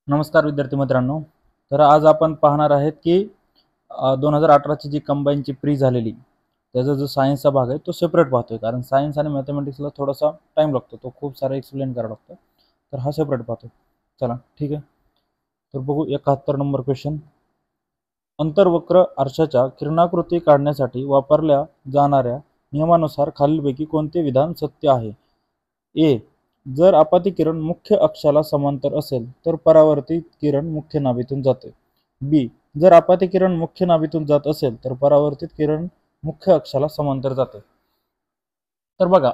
नमस्कार विद्यार्थी मित्रांनो. तर आज आपण पाहणार आहेत की 2018ची जी कंबाईनची प्री झालेली त्याचा जो सायन्सचा भाग आहे तो सेपरेट पाहतोय, कारण सायन्स आणि मॅथमॅटिक्सला थोडासा टाइम लागतो, तो खूप सारा एक्सप्लेन करावा लागतो. तर हा सेपरेट पाहतोय. चला ठीक आहे. तर बघू 71 नंबर क्वेश्चन. अंतर्वक्र आरशाच्या किरणाकृती काढण्यासाठी वापरल्या जाणाऱ्या नियमानुसार खालीलपैकी कोणते विधान सत्य आहे? ए. जर आपती किरण मुख्य अक्षाला समांतर असेल तर परावर्तित किरण मुख्य नाभीतून जाते. बी. जर आपती किरण मुख्य नाभीतून जात असेल तर परावर्तित किरण मुख्य अक्षाला समांतर जाते. तर बघा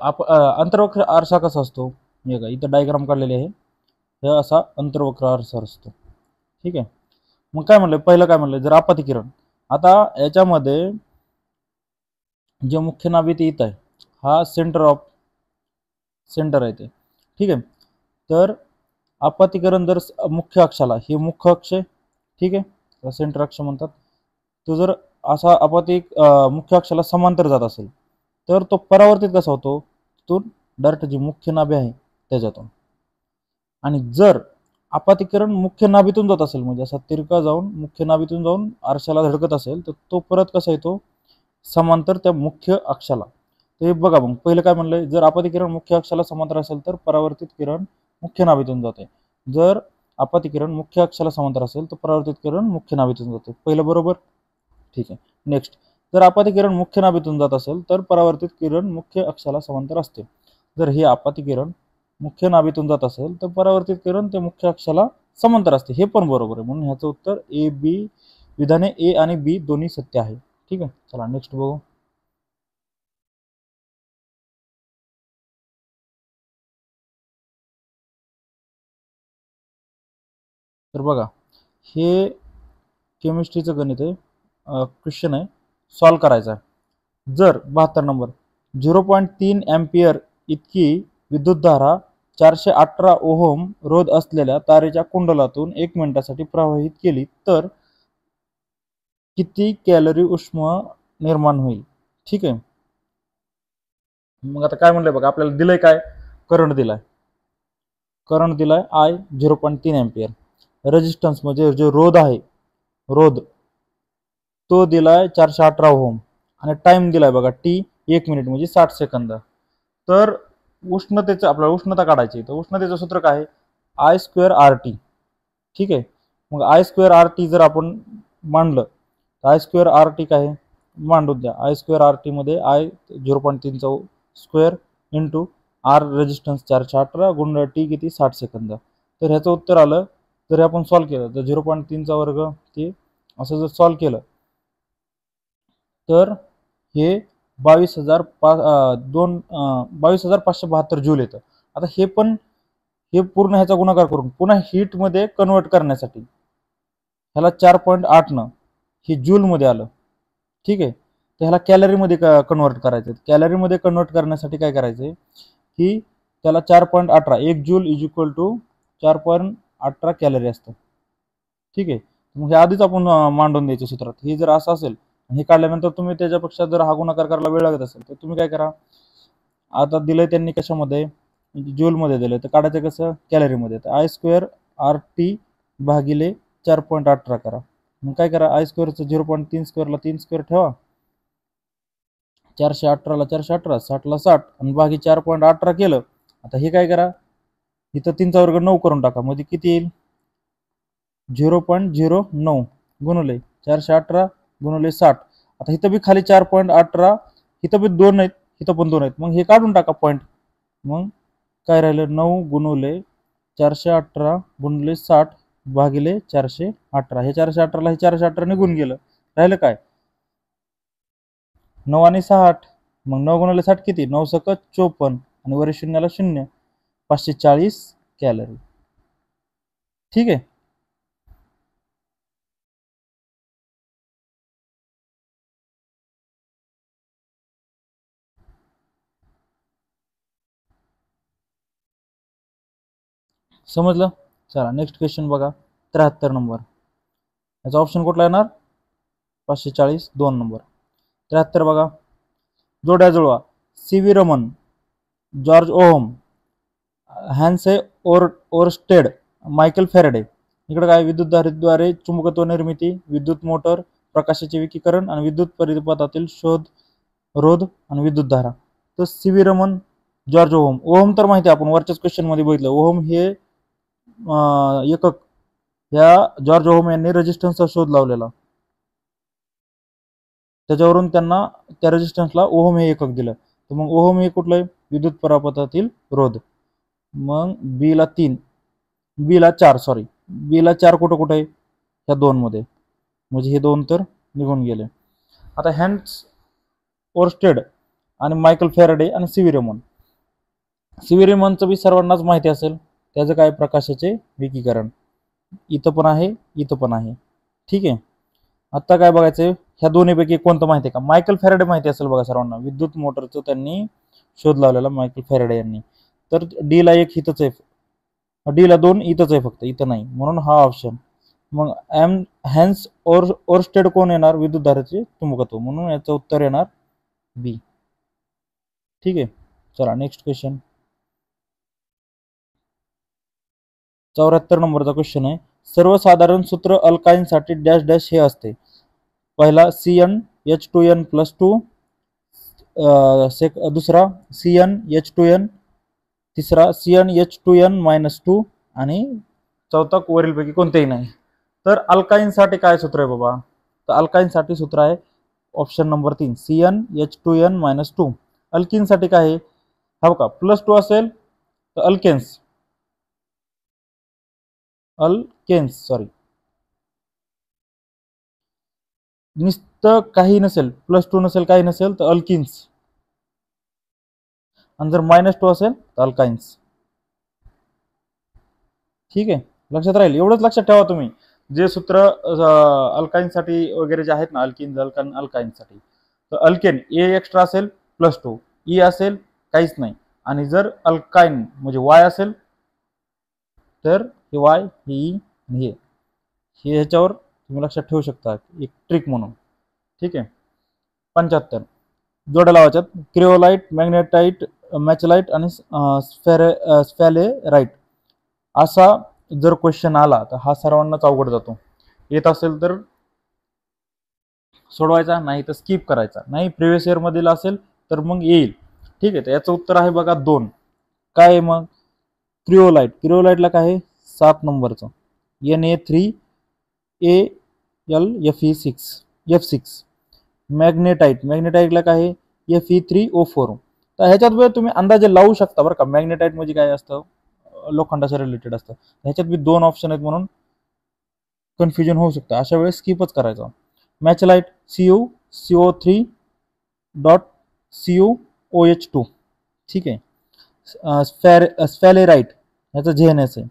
अंतर्वक्र आरसा कसा असतो, हे का इथं डायग्राम काढलेले आहे. हे असा अंतर्वक्र आरसा असतो. ठीक आहे. मग काय म्हणलं, पहिलं काय म्हणलं, जर आपती किरण, आता याच्यामध्ये जे मुख्य नाभित येत आहे हा सेंटर आहे ते. ठीक आहे. तर आपत्तीकरण जर मुख्य अक्षाला, हे मुख्य अक्ष, ठीक आहे, सेंटर अक्ष म्हणतात, तो जर असा आपत्ती मुख्य अक्षाला समांतर जात असेल तर तो परावर्तित कसा होतो, तिथून डायरेक्ट जी मुख्य नाभी आहे त्याच्यातून. आणि जर आपत्तीकरण मुख्य नाभीतून जात असेल, म्हणजे असा तिरका जाऊन मुख्य नाभीतून जाऊन आरशाला धडकत असेल, तर तो परत कसा येतो, समांतर त्या मुख्य अक्षाला. ते बघा मग पहिलं काय म्हणलंय, जर आपत्ती किरण मुख्य अक्षाला समांतर असेल तर परावर्तित किरण मुख्य नाभीतून जाते. जर आपत्ती किरण मुख्य अक्षाला समांतर असेल तर परावर्तित किरण मुख्य नाभीतून जाते. पहिलं बरोबर. ठीक आहे. नेक्स्ट, जर आपत्ती किरण मुख्य नाभीतून जात असेल तर परावर्तित किरण मुख्य अक्षाला समांतर असते. जर ही आपत्ती किरण मुख्य नाभीतून जात असेल तर परावर्तित किरण ते मुख्य अक्षाला समांतर असते. हे पण बरोबर आहे. म्हणून ह्याचं उत्तर ए बी, विधाने ए आणि बी दोन्ही सत्य आहे. ठीक आहे. चला नेक्स्ट बघू. तर बघा, हे केमिस्ट्रीचं गणित आहे, क्वेश्चन आहे, सॉल्व करायचा आहे. जर 72 नंबर 0.3 एम्पियर इतकी विद्युतधारा 418 ओहम रोध असलेल्या तारेच्या कुंडलातून 1 मिनिटासाठी प्रवाहित केली तर किती कॅलरी उष्मा निर्माण होईल? ठीक आहे. मग आता काय म्हणलंय बघा, आपल्याला दिलंय काय, करंट दिलाय I 0.3 एम्पियर. रेजिस्टन्स म्हणजे जो रोध आहे, रोध तो दिलाय 418 ओहम आणि टाइम दिलाय बघा टी 1 मिनिट म्हणजे 60 सेकंद. तर उष्णतेचं आपल्याला उष्णता काढायची, तर उष्णतेचं सूत्र काय आहे, I स्क्वेअर आर टी. ठीक आहे. मग I स्क्वेअर आर टी जर आपण मांडलं तर I स्क्वेअर आर टी काय आहे, मांडून द्या. I स्क्वेअर आर टी मध्ये I 0.3 चा स्क्वेअर इंटू आर रेजिस्टन्स 418 गुणिले टी किती 60 सेकंद. तर ह्याचं उत्तर आलं, जर आपण सॉल्व केलं तर 0.3 चा वर्ग ते असं जर सॉल्व केलं तर हे 22,572 जूल येतं. आता हे पण हे पूर्ण ह्याचा गुणाकार करून पुन्हा हीट मध्ये कन्वर्ट करण्यासाठी ह्याला 4.8 न हे जूल मध्ये आलं. ठीक आहे. तर ह्याला कॅलरी मध्ये कन्वर्ट करायचं. कॅलरी मध्ये कन्वर्ट करण्यासाठी काय करायचंय की त्याला 4.18 1 joule is equal to 4.18 calorie असतं. ठीक आहे. मग हे आधीच आपण मांडून द्यायचे सूत्रात. हे जर असं असेल, हे काढल्यानंतर तुम्ही त्याच्यापेक्षा जर हा गुणाकार करायला वेळ लागत असेल तर तुम्ही काय करा, आता दिलंय त्यांनी कशामध्ये, जूल मध्ये दिलंय, तर काढायचं कसं, कॅलरी मध्ये. तर I स्क्वेअर आर टी भागिले 4.18 करा. मग काय करा, I स्क्वेअरचं 0.3 स्क्वेअरला 3 स्क्वेअर ठेवा, 418ला 418, 60ला 60 आणि भागी 4.18 केलं. आता हे काय करा, इथं 3चा वर्ग 9 करून टाका, म्हणजे किती येईल, 0.09 गुणले 418 गुणले 60. आता इथं बी खाली 4.18, इथं बी 2 आहेत, इथं पण 2 आहेत, मग हे काढून टाका पॉईंट. मग काय राहिलं, 9 गुणले 418 गुणले 60 भागिले 418. हे 418ला हे 418 निघून गेलं, राहिलं काय, 9 आणि 6 8. मग 9 गुणले 60 किती, 9 सक 54 आणि वरील शून्याला 0, 540 कॅलरी. ठीक आहे. समजलं. चला नेक्स्ट क्वेश्चन बघा, 73 नंबर. याचा ऑप्शन कुठला येणार, 540 2 नंबर. 73 बघा, जोड्या जुळवा. C V Raman, George Ohm, Hans Oersted, Michael Faraday इकडे काय विद्युतधारेद्वारे चुंबकत्व निर्मिती, विद्युत मोटर, प्रकाशाचे विकीकरण आणि विद्युत परिपथातील शोध, रोध आणि विद्युतधारा. तर C V Raman, George Ohm. Ohm तर माहिती आहे, आपण वरच्याच क्वेश्चन मध्ये बघितलं. ओहम हे एकक, या जॉर्ज ओहम यांनी रेजिस्टन्सचा शोध लावलेला, त्याच्यावरून त्यांना त्या रेजिस्टन्सला ओहम हे एकक दिलं. तर मग ओहम हे कुठलं आहे? विद्युत परिपथातील रोध. मग बी ला 3, बी ला 4, सॉरी, बी ला 4 कुठं कुठं आहे? ह्या 2 मध्ये, म्हणजे हे 2 तर निघून गेले. आता हॅन्स ओरस्टेड आणि मायकल फॅरेडे आणि C V Raman. C V रमनचं बी सर्वांनाच माहिती असेल, त्याचं काय? प्रकाशाचे विकीकरण. इथं पण आहे, इथं पण आहे. ठीक आहे. आता काय बघायचंय, ह्या दोन्हीपैकी कोणतं माहिती आहे का? मायकल फॅरेडे माहिती असेल बघा सर्वांना, विद्युत मोटरचं त्यांनी शोध लावलेला मायकल फॅरेडे यांनी. तर डी ला 1 इथंच आहे, डी ला 2 इथंच आहे, फक्त इथं नाही, म्हणून हा ऑप्शन. मग हॅन्स ओरस्टेड कोण येणार? विद्युतधारेचे चुंबकत्व, म्हणून याचं उत्तर येणार बी. ठीक आहे. चला नेक्स्ट क्वेश्चन. 74 नंबरचा क्वेश्चन आहे. सर्वसाधारण सूत्र अल्काईनसाठी डॅश डॅश हे असते. पहिला CnH2n+2, दुसरा CnH2n, तिसरा CnH2n-2 आणि चौथा वरीलपैकी कोणतेही नाही. तर अल्काईनसाठी काय सूत्र आहे बाबा? तर अल्काईनसाठी सूत्र आहे ऑप्शन नंबर 3, CnH2n-2. अल्किनसाठी काय आहे? हा बघा, +2 असेल तर अल्केन्स, सॉरी, नुसतं काही नसेल, +2 नसेल, काही नसेल तर अल्किन्स, आणि जर -2 असेल तर अल्काइन्स. ठीक आहे, लक्षात राहील. एवढंच लक्षात ठेवा तुम्ही, जे सूत्र अल्काइनसाठी वगैरे जे आहेत ना, अल्किन अल्काइनसाठी, तर अल्केन ए एक्स्ट्रा असेल +2, ई असेल काहीच नाही, आणि जर अल्काइन म्हणजे वाय असेल तर हे वाय, हे ई, हे ह्याच्यावर तुम्ही लक्षात ठेवू शकता, एक ट्रिक म्हणून. ठीक आहे. 75 जोड्या लावायच्यात. क्रिओलाइट, मॅग्नेटाइट, मॅचलाइट आणि स्फॅलेराइट असा जर क्वेश्चन आला तर हा सर्वांनाच अवघड जातो. येत असेल तर सोडवायचा, नाही तर स्किप करायचा. नाही प्रिव्हियस इयर मधील असेल तर मग येईल. ठीक आहे. तर याचं उत्तर आहे बघा 2. काय आहे मग? क्रिओलाइट. क्रिओलाइटला काय आहे? 7 नंबरचं Na3AlFe6. मॅग्नेटाइट, मॅग्नेटाइटला काय आहे? Fe3O4. तर ह्याच्यात तुम्ही अंदाजे लावू शकता बरं का. मॅग्नेटाइट म्हणजे काय असतं? लोखंडाच्या रिलेटेड असतं. ह्याच्यात बी 2 ऑप्शन आहेत, म्हणून कन्फ्युजन होऊ शकतं. अशा वेळेस स्किपच करायचं. मॅचलाइट CuCO3.CuOH2. ठीक आहे. स्फॅलेराइट ह्याचं JNS आहे.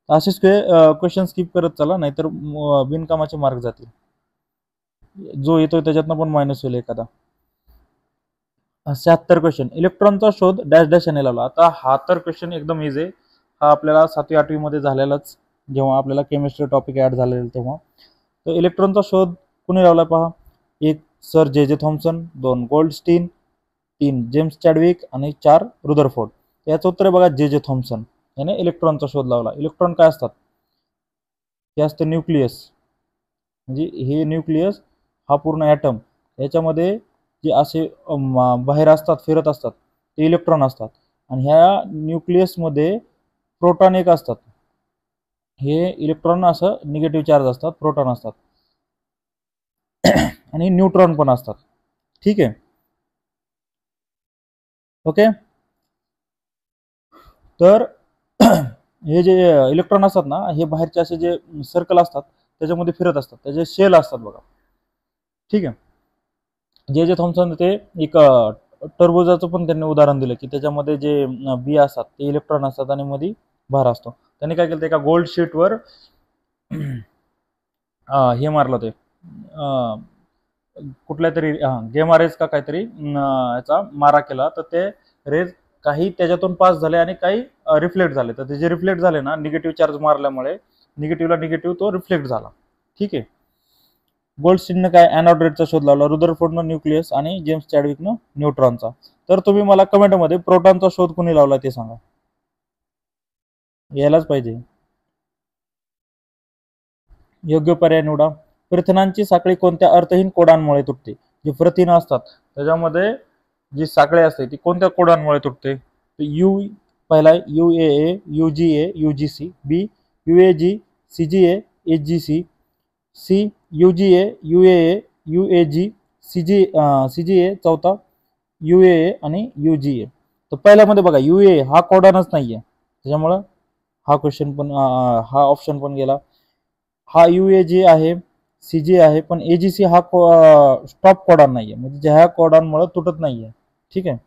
असेच क्वेश्चन स्किप करत चला, नाहीतर बिनकामाचे मार्क जातील. जो येतोय त्याच्यातनं पण मायनस होईल एखादा. 76 क्वेश्चन. इलेक्ट्रॉनचा शोध डॅश डॅश याने लावला. आता हा तर क्वेश्चन एकदम इझी आहे. हा आपल्याला 7वी 8वी मध्ये झालेलाच, जेव्हा आपल्याला केमिस्ट्री टॉपिक ऍड झालेला तेव्हा. तर इलेक्ट्रॉनचा शोध कुणी लावला पहा. 1 sir J Thomson, 2 Goldstein, 3 James Chadwick आणि 4 रुदरफोर्ड. याचं उत्तर आहे बघा जे थॉम्सन याने इलेक्ट्रॉनचा शोध लावला. इलेक्ट्रॉन काय असतात? हे असतं न्यूक्लियस, म्हणजे हे न्यूक्लियस हा पूर्ण ॲटम, याच्यामध्ये जे असे बाहेर असतात, फिरत असतात, ते इलेक्ट्रॉन असतात. आणि ह्या न्यूक्लियसमध्ये प्रोटॉन एक असतात. हे इलेक्ट्रॉन असं निगेटिव्ह चार्ज असतात, प्रोटॉन असतात आणि न्यूट्रॉन पण असतात. ठीक आहे. ओके. तर हे जे इलेक्ट्रॉन असतात ना, हे बाहेरचे असे जे सर्कल असतात त्याच्यामध्ये फिरत असतात, त्याचे शेल असतात बघा. ठीक आहे. जे थॉम्सन ते एक टरबुजाचं पण त्यांनी उदाहरण दिलं, की त्याच्यामध्ये जे बिया असतात ते इलेक्ट्रॉन असतात आणि मध्ये भार असतो. त्यांनी काय केलं, एका गोल्ड शीटवर हे मारलं, ते कुठल्या तरी गेमा रेज का काहीतरी याचा मारा केला, तर ते रेज काही त्याच्यातून पास झाले आणि काही रिफ्लेक्ट झाले. तर ते जे रिफ्लेक्ट झाले ना, निगेटिव्ह चार्ज मारल्यामुळे निगेटिव्हला निगेटिव्ह तो रिफ्लेक्ट झाला. ठीक आहे. गोल्डस्टीननं काय एनोड रेटचा शोध लावला, रुदरफोर्डनं न्यूक्लियस आणि जेम्स चॅडविकनं न्यूट्रॉनचा. तर तुम्ही मला कमेंटमध्ये प्रोटॉनचा शोध कोणी लावला ते सांगा, यायलाच पाहिजे. योग्य पर्याय निवडा. प्रथिनांची साखळी कोणत्या अर्थहीन कोडांमुळे तुटते? जे प्रथिन असतात त्याच्यामध्ये जी साखळी असते ती कोणत्या कोडांमुळे तुटते? यू पहिला UAA, UGA, UGC, B UAG, CGA, HGC, C UGA, UAA, UAG, CGA, चौथा UAA आणि UGA. तर पहिल्यामध्ये बघा UAA हा कोडॉनच नाहीये, त्याच्यामुळं हा क्वेश्चन पण हा ऑप्शन पण गेला. हा UAG आहे, CGA आहे, पण AGC हा स्टॉप कोडॉन नाहीये, म्हणजे ज्या कोडॉनमुळे तुटत नाहीये. ठीक आहे.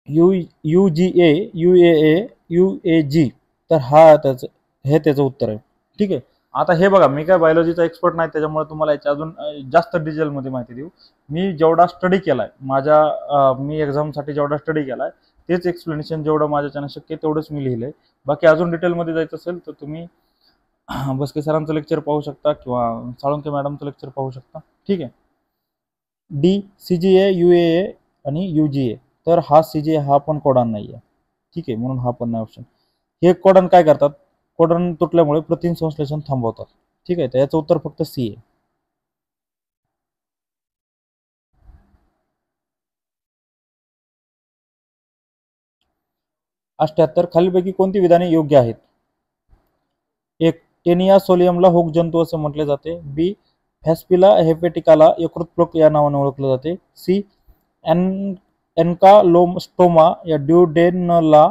UGA, UAA, UAG, तर हा त्याचं उत्तर आहे. ठीक आहे. आता हे बघा, मी काय बायोलॉजीचा एक्सपर्ट नाही, त्याच्यामुळे तुम्हाला याच्या अजून जास्त डिटेलमध्ये माहिती देऊ. मी जेवढा स्टडी केलाय मी एक्झामसाठी जेवढा स्टडी केलाय तेच एक्सप्लेनेशन जेवढं माझ्याच्यानं शक्य तेवढंच मी लिहिलंय. बाकी अजून डिटेलमध्ये जायचं असेल तर तुम्ही बसके सरांचं लेक्चर पाहू शकता किंवा साळुंके मॅडमचं लेक्चर पाहू शकता. ठीक आहे. डी CGA, UAA आणि UGA, तर हा CGA हा पण कोडॉन नाही आहे. ठीक आहे, म्हणून हा पण नाही ऑप्शन. हे कोडॉन काय करतात? कोडॉन तुटल्यामुळे प्रथिन संश्लेषण थांबवतात. ठीक आहे, तर याचं उत्तर फक्त सी आहे. अठ्ठ्याहत्तर खालीलपैकी कोणती विधाने योग्य आहेत? एक, टेनिया सोलियमला हुक जंतू असे म्हटले जाते. बी, फॅस्पिला हेपेटिकाला यकृत प्लग या नावाने ओळखले जाते. सी, एन्कालोस्टोमा या ड्युडेनला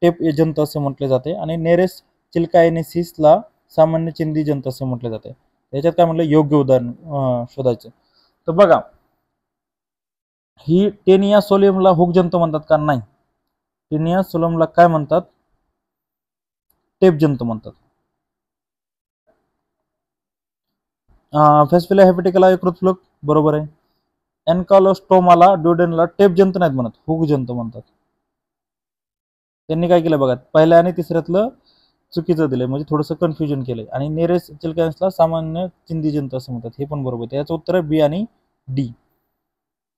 टेप जंत असे म्हटले जाते. आणि नेरेस चिल्कायनेसिसला सामान्य चिंदी जंत असे म्हटले जाते. याच्यात काय म्हटलं? योग्य उदाहरण शोधायचं. तर बघा, ही टेनिया सोलियमला हुक जंत म्हणतात का? नाही. टेनिया सोलियमला काय म्हणतात? टेप जंत म्हणतात. फॅस्पिला हेपेटिकाला यकृत प्लग बरोबर आहे. एन्कालोस्टोमाला ड्युडेनला टेप जंत नाहीत म्हणत, हुक जंत म्हणतात. त्यांनी काय केलं बघा, पहिल्या आणि तिसऱ्यातलं चुकीचं दिलंय, म्हणजे थोडंसं कन्फ्युजन केलंय. आणि नेरेस चिल्कायन्सला सामान्य चिंदी जंत असं म्हणतात, हे पण बरोबर आहे. याचं उत्तर आहे बी आणि डी.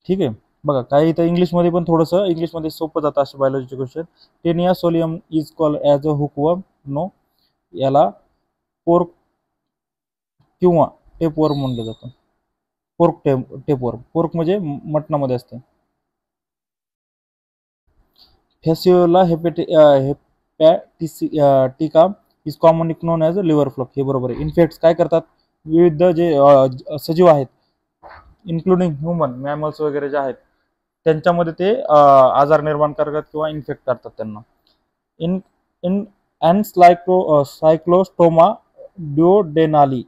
ठीक आहे. बघा, काही इथं इंग्लिशमध्ये पण थोडंसं इंग्लिशमध्ये सोपं जातं असे बायोलॉजीचे question. Taenia solium is called as a hookworm. No, याला पोर्क किंवा टेपवर्म म्हणलं जातं. टेपवर्म. पोर्क म्हणजे मटणामध्ये असते. Fasciola hepatica is commonly known as liver fluke, हे बरोबर आहे. इन्फेक्ट्स काय करतात? विविध जे सजीव आहेत, इन्क्लुडिंग ह्युमन, मॅमल्स वगैरे जे आहेत, त्यांच्यामध्ये ते आजार निर्माण करतात किंवा इन्फेक्ट करतात त्यांना. In in Cyclostoma duodenale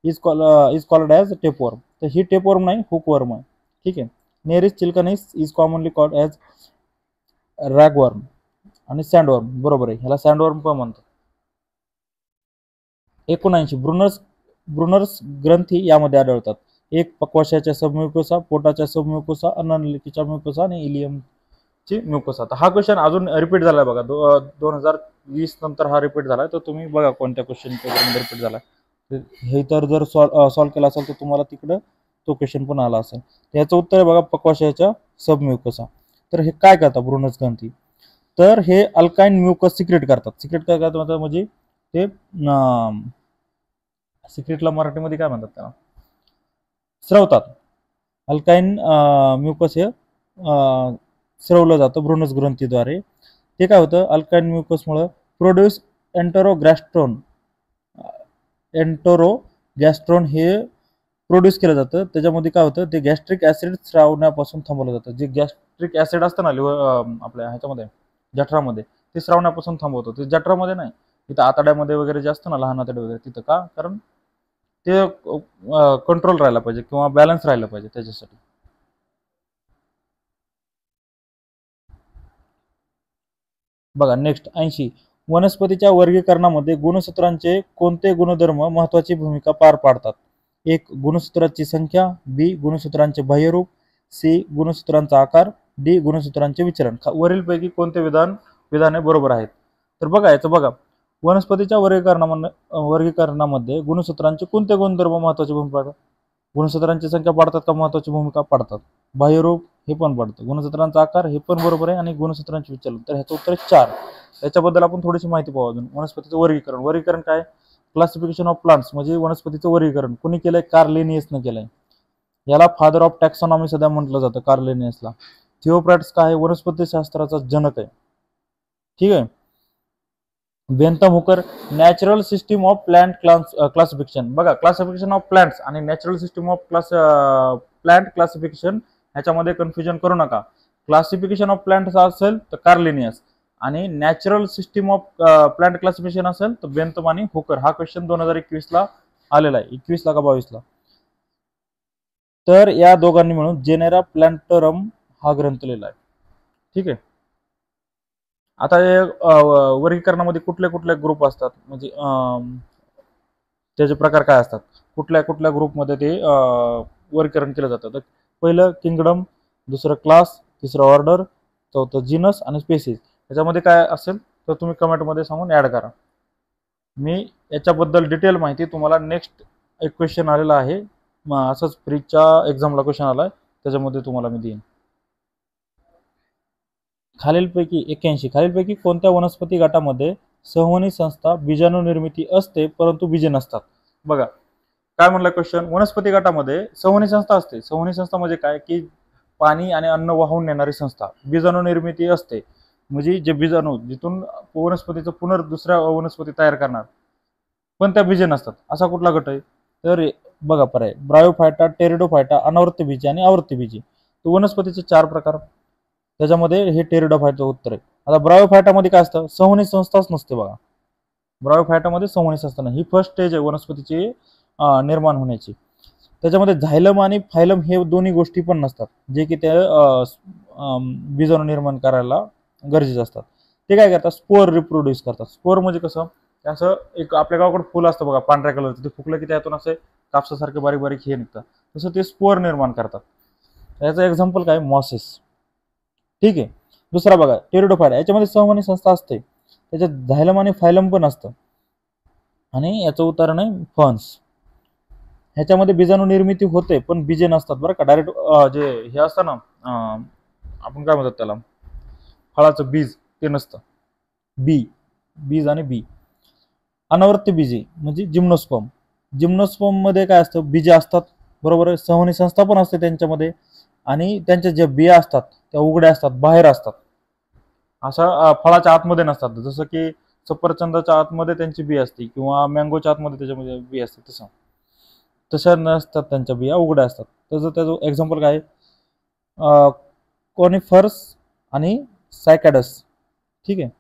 is called as tapeworm. तर ही टेपवर्म नाही, हुकवर्म आहे. ठीक आहे. Nereis chilkaensis is commonly called as ragworm आणि सँडवर्म, बरोबर आहे. ह्याला सँडवर्म पण म्हणतात. 79, ब्रुनर्स ग्रंथी यामध्ये आढळतात. एक, पक्वाशयाच्या सबम्युकोसा, पोटाच्या सबम्युकोसा, अन्ननलिकेच्या म्युकोसा आणि इलियमची म्युकोसा. तर हा क्वेश्चन अजून रिपीट झालाय बघा, 2020 नंतर हा रिपीट झालाय. तर तुम्ही बघा कोणत्या क्वेश्चन पेपरमध्ये रिपीट झालाय. हे तर जर सॉल्व्ह केला असेल तर तुम्हाला तिकडं तो क्वेश्चन पण आला असेल. याचं उत्तर आहे बघा, पक्वाशयाच्या सबम्युकोसा. तर हे काय करतात ब्रुनर्स ग्रंथी? तर हे अल्काइन म्युकस सिक्रेट करतात. सिक्रेट काय करतात म्हणजे ते सिक्रेटला मराठीमध्ये काय म्हणतात त्याला? स्रवतात. अल्काइन म्युकस हे स्रवलं जातं ब्रुनस ग्रंथीद्वारे. ते काय होतं? अल्काइन म्युकसमुळे प्रोड्यूस एन्टरोगॅस्ट्रोन हे प्रोड्यूस केलं जातं. त्याच्यामध्ये काय होतं? ते गॅस्ट्रिक ऍसिड स्रावण्यापासून थांबवलं जातं. जे गॅस्ट्रिक ऍसिड असतं ना आपल्या ह्याच्यामध्ये, जठरामध्ये, ते स्रावण्यापासून थांबवतं. ते जठरामध्ये नाही, तिथं आतड्यामध्ये वगैरे जे असतं ना, लहान आतडे वगैरे, तिथं. का? कारण ते कंट्रोल राहायला पाहिजे किंवा बॅलन्स राहायला पाहिजे त्याच्यासाठी. बघा नेक्स्ट 80, वनस्पतीच्या वर्गीकरणामध्ये गुणसूत्रांचे कोणते गुणधर्म महत्वाची भूमिका पार पाडतात? एक, गुणसूत्रांची संख्या. बी, गुणसूत्रांचे बाह्यरूप. सी, गुणसूत्रांचा आकार. डी, गुणसूत्रांचे विचरण. वरीलपैकी कोणते विधाने बरोबर आहेत? तर बघा, याचं बघा, वनस्पतीच्या वर्गीकरणामध्ये गुणसूत्रांचे कोणते गुणधर्म महत्वाची भूमिका पाडतात? गुणसूत्रांची संख्या पाडतात का महत्वाची भूमिका पाडतात? बाह्यरूप हे पण पडतं. गुणसूत्रांचा आकार हे पण बरोबर आहे. आणि गुणसूत्रांचे विचलन, तर ह्याचं उत्तर 4. याच्याबद्दल आपण थोडीशी माहिती पाहू अजून. वनस्पतीचं वर्गीकरण काय? क्लासिफिकेशन ऑफ प्लांट्स म्हणजे वनस्पतीचं वर्गीकरण कोणी केलंय? कार्ल लिनियसनं केलंय. याला फादर ऑफ टॅक्सॉनॉमी सध्या म्हटलं जातं कार्ल लिनियसला. थिओफ्रास्टस काय आहे? वनस्पतीशास्त्राचा जनक आहे. ठीक आहे. Bentham Hooker natural system of plant classification. बघा, क्लासिफिकेशन ऑफ प्लांट्स आणि natural system of plant classification ह्याच्यामध्ये कन्फ्युजन करू नका. क्लासिफिकेशन ऑफ प्लांट असेल तर कार्ल लिनियस आणि natural system of plant classification असेल तर बेंथम आणि हुकर. हा क्वेश्चन 2021 ला आलेला आहे, 21 ला का 22 ला. तर या दोघांनी मिळून जेनेरा प्लॅन्टरम हा ग्रंथ लिहिला आहे. ठीक आहे. आता हे वर्गीकरणामध्ये कुठले कुठले ग्रुप असतात म्हणजे त्याचे प्रकार काय असतात, कुठल्या कुठल्या ग्रुपमध्ये ते वर्गीकरण केलं जातं. तर पहिलं किंगडम, दुसरं क्लास, तिसरं ऑर्डर, चौथं जीनस आणि स्पेसिस. याच्यामध्ये काय असेल तर तुम्ही कमेंटमध्ये सांगून ऍड करा. मी याच्याबद्दल डिटेल माहिती तुम्हाला नेक्स्ट एक क्वेश्चन आलेला आहे, असंच फ्रीच्या एक्झामला क्वेश्चन आलाय, त्याच्यामध्ये तुम्हाला मी देईन. खालीलपैकी 81 खालीलपैकी कोणत्या वनस्पती गटामध्ये संवहनी संस्था बीजाणू निर्मिती असते परंतु बीजे नसतात? बघा काय म्हणलं क्वेश्चन, वनस्पती गटामध्ये संवहनी संस्था असते. संवहनी संस्था म्हणजे काय की पाणी आणि अन्न वाहून नेणारी संस्था. बीजाणू निर्मिती असते म्हणजे जे बीजाणू जिथून वनस्पतीचं दुसऱ्या वनस्पती तयार करणार, पण त्या बीजे नसतात. असा कुठला गट आहे? तर बघा पर्याय ब्रायोफायटा, टेरिडोफायटा, अनावृत्त बीजे आणि आवृत्त बीजे. तर वनस्पतीचे 4 प्रकार, त्याच्यामध्ये हे टेरिडोफायटाचं उत्तर आहे. आता ब्रायोफायटामध्ये काय असतं? संवहनी संस्थाच नसते. बघा, ब्रायोफायटामध्ये संवहनी संस्था नाही. ही फर्स्ट स्टेज आहे वनस्पतीची निर्माण होण्याची. त्याच्यामध्ये झायलम आणि फायलम हे दोन्ही गोष्टी पण नसतात, जे की ते बीजाणू निर्माण करायला गरजेचे असतात. ते काय करतात? स्पोर रिप्रोड्यूस करतात. स्पोर म्हणजे कसं, असं एक आपल्या गावाकडे फुल असतं बघा पांढऱ्या कलरचं, ते फुकलं की त्यातून असे कापसासारखे बारीक बारीक हे निघतात, तसं ते स्पोर निर्माण करतात. याचं एक्झाम्पल काय? मॉसेस. ठीक आहे. दुसरा बघा टेरिडोफायटा, याच्यामध्ये संवहनी संस्था असते, त्याच्यात झायलम आणि फायलम पण असतं. आणि याचं उदाहरण आहे फन्स. ह्याच्यामध्ये बीजाणू निर्मिती होते पण बीजे नसतात बरं का. डायरेक्ट जे हे असतं ना, आपण काय म्हणतात त्याला, फळाचं बीज, ते नसतं. बीज आणि बी. अनावृत्त बीजे म्हणजे जिम्नोस्पर्म. जिम्नोस्पर्म मध्ये काय असतं? बीजे असतात, बरोबर आहे. संवहनी संस्था पण असते त्यांच्यामध्ये, आणि त्यांच्या ज्या बिया असतात त्या उघड्या असतात, बाहेर असतात. असा फळाच्या आतमध्ये नसतात. जसं की सफरचंदाच्या आतमध्ये त्यांची बी असते किंवा मँगोच्या आतमध्ये त्याच्यामध्ये बी असते, तशा नसतात. त्यांच्या बिया उघड्या असतात. त्याचं एक्झाम्पल काय? कॉनिफर्स आणि सायकॅडस. ठीक आहे.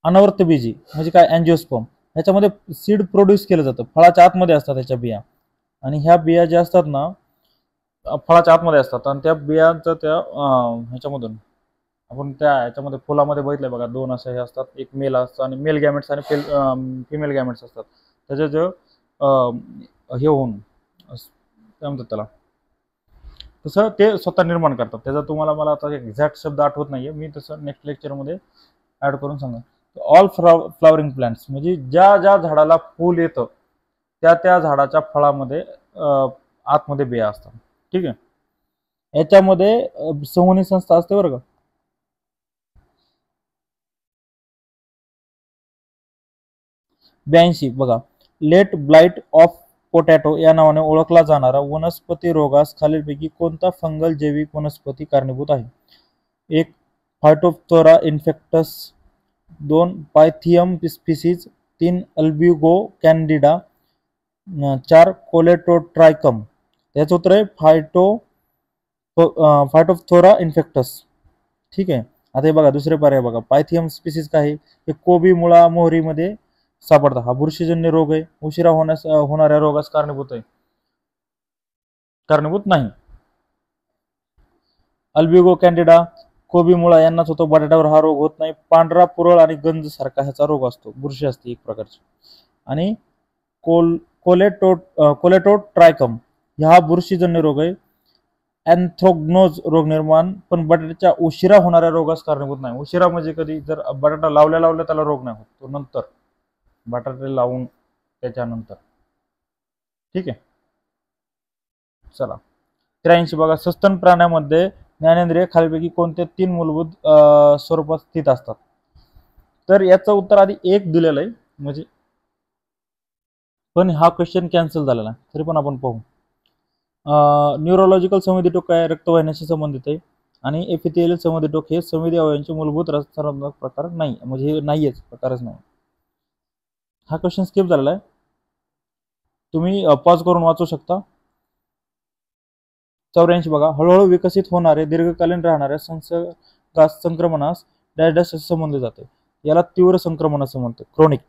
अनावृत्त बीजी म्हणजे काय? अँजिओस्पर्म. ह्याच्यामध्ये सीड प्रोड्यूस केलं जातं, फळाच्या आतमध्ये असतात त्याच्या बिया, आणि ह्या बिया ज्या असतात ना फळाच्या आतमध्ये असतात, आणि त्या बियांचं त्या ह्याच्यामधून आपण त्या ह्याच्यामध्ये फुलामध्ये बघितलंय बघा, 2 असे हे असतात, एक मेल असतं आणि मेल गॅमेट्स आणि फिमेल गॅमेट्स असतात. त्याचे जे हे होऊन काय म्हणतात त्याला, तसं ते स्वतः निर्माण करतात. त्याचा तुम्हाला मला आता एक्झॅक्ट शब्द आठवत नाहीये, मी तसं नेक्स्ट लेक्चरमध्ये ऍड करून सांगा. ऑल फ्लॉवरिंग प्लांट्स म्हणजे ज्या ज्या झाडाला फूल येतं त्या त्या झाडाच्या फळामध्ये आतमध्ये बिया असतात. ठीक आहे. याच्यामध्ये संवहनी संस्था असते बरं का. ब्याऐंशी बघा, लेट ब्लाइट ऑफ पोटॅटो या नावाने ओळखला जाणारा वनस्पती रोगास खालीलपैकी कोणता फंगल जैविक वनस्पती कारणीभूत आहे? 1 फायटोप्थोरा इन्फेक्टस, 2 पायथियम स्पीसीज, 3 अल्ब्युगो कॅन्डिडा, 4 कोलेटोट्रायकम. त्याचं उत्तर आहे फायटोप्थोरा इन्फेक्टस. ठीक आहे. आता हे बघा दुसरे पर्याय बघा, पायथियम स्पीसीज काय? हे कोबी मुळा मोहरीमध्ये सापडतात. हा बुरशीजन्य रोग आहे, उशिरा होणाऱ्या रोगास कारणीभूत नाही. अल्ब्युगो कॅन्डिडा, कोबी मुळा यांनाच होतो, बटाट्यावर हा रोग होत नाही. पांढरा पुरळ आणि गंज सारखा ह्याचा रोग असतो, बुरशी असते एक प्रकारची. आणि कोलेटोट्रायकम हा बुरशीजन्य रोग आहे. अँथ्रॅक्नोज रोग निर्माण पण बटाट्याच्या उशिरा होणाऱ्या रोगास कारणीभूत नाही. उशिरा म्हणजे कधी? जर बटाटा लावल्या त्याला रोग नाही होत, तो नंतर बटाटे लावून त्याच्यानंतर. ठीक आहे. चला 83 बघा, सस्तन प्राण्यामध्ये ज्ञानेंद्रिय खालीलपैकी कोणत्या 3 मूलभूत स्वरूपात स्थित असतात? तर याचं उत्तर आधी 1 दिलेलं आहे, म्हणजे पण हा क्वेश्चन कॅन्सल झालेला आहे. तरी पण आपण पाहू. न्यूरोलॉजिकल संवेदी टोक काय रक्तवाहिन्याशी संबंधित आहे आणि एपिथेलियल संवेदी टोक हे संवेदी अवयवांचे मूलभूत रक्तस्रावात्मक प्रकार नाही, म्हणजे हे नाहीच, प्रकारच नाही. हा क्वेश्चन स्किप झालेला आहे. तुम्ही पॉज करून वाचू शकता. 84 बघा, हळूहळू विकसित होणारे दीर्घकालीन राहणाऱ्या संसर्गास संक्रमणास डॅश डॅश असे संबोधले जाते. याला तीव्र संक्रमण असं म्हणतात, क्रोनिक.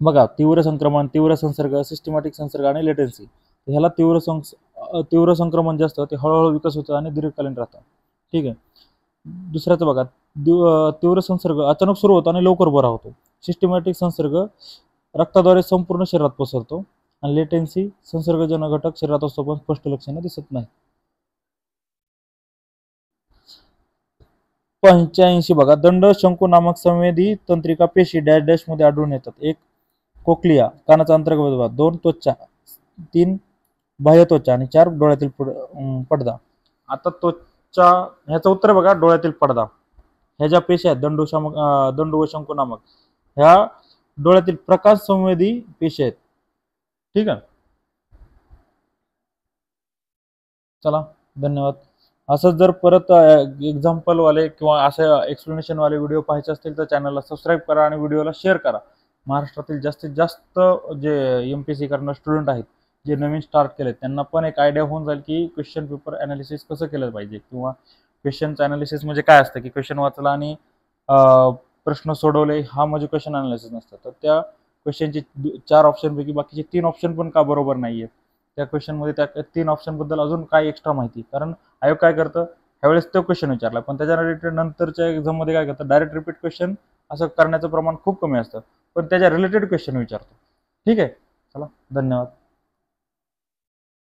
बघा, तीव्र संक्रमण, तीव्र संसर्ग, सिस्टमॅटिक संसर्ग आणि लेटेन्सी. ह्याला तीव्र संक्रमण जे असतं ते हळूहळू विकसित होतं आणि दीर्घकालीन राहतं. ठीक आहे. दुसऱ्याचं बघा, तीव्र संसर्ग अचानक सुरू होतो आणि लवकर बरा होतो. सिस्टमॅटिक संसर्ग रक्ताद्वारे संपूर्ण शरीरात पसरतो आणि लेटेन्सी संसर्गजन्य घटक शरीरात असतो पण स्पष्ट लक्षणे दिसत नाही. 85 बघा, दंड शंकू नामक संवेदी तंत्रिका पेशी डॅश डॅश मध्ये आढळून येतात. 1 कोक्लिया कानाचा अंतर्गत भाग, 2 त्वचा, 3 बाह्य त्वचा आणि 4 डोळ्यातील पडदा. आता त्वचा ह्याचं उत्तर बघा, डोळ्यातील पडदा. ह्या ज्या पेशी आहेत दंडू व शंकू नामक, ह्या डोळ्यातील प्रकाश संवेदी पेशी आहेत. ठीक आहे. चला, धन्यवाद. असंच जर परत एक्झाम्पल वाले किंवा असे एक्सप्लेनेशन वाले व्हिडिओ पाहायचे असतील तर चॅनलला सबस्क्राईब करा आणि व्हिडिओला शेअर करा. महाराष्ट्रातील जास्तीत जास्त जे MPSC करणारे स्टुडंट आहेत, जे नवीन स्टार्ट केले, त्यांना पण एक आयडिया होऊन जाईल की क्वेश्चन पेपर अनालिसिस कसं केलं पाहिजे किंवा क्वेश्चनचं अनालिसिस म्हणजे काय असतं, की क्वेश्चन वाचला आणि प्रश्न सोडवले, हा म्हणजे क्वेश्चन अनालिसिस नसतं. तर त्या क्वेश्चनचे 4 ऑप्शनपैकी बाकीचे 3 ऑप्शन पण का बरोबर नाही आहेत, त्या क्वेश्चनमध्ये त्या 3 ऑप्शनबद्दल अजून काय एक्स्ट्रा माहिती. कारण आयोग काय करतं, ह्यावेळेस तो क्वेश्चन विचारला पण त्याच्या रिलेटेड नंतरच्या एक्झाममध्ये काय करतं, डायरेक्ट रिपीट क्वेश्चन असं करण्याचं प्रमाण खूप कमी असतं, पण त्याच्या रिलेटेड क्वेश्चन विचारतो. ठीक आहे. चला, धन्यवाद.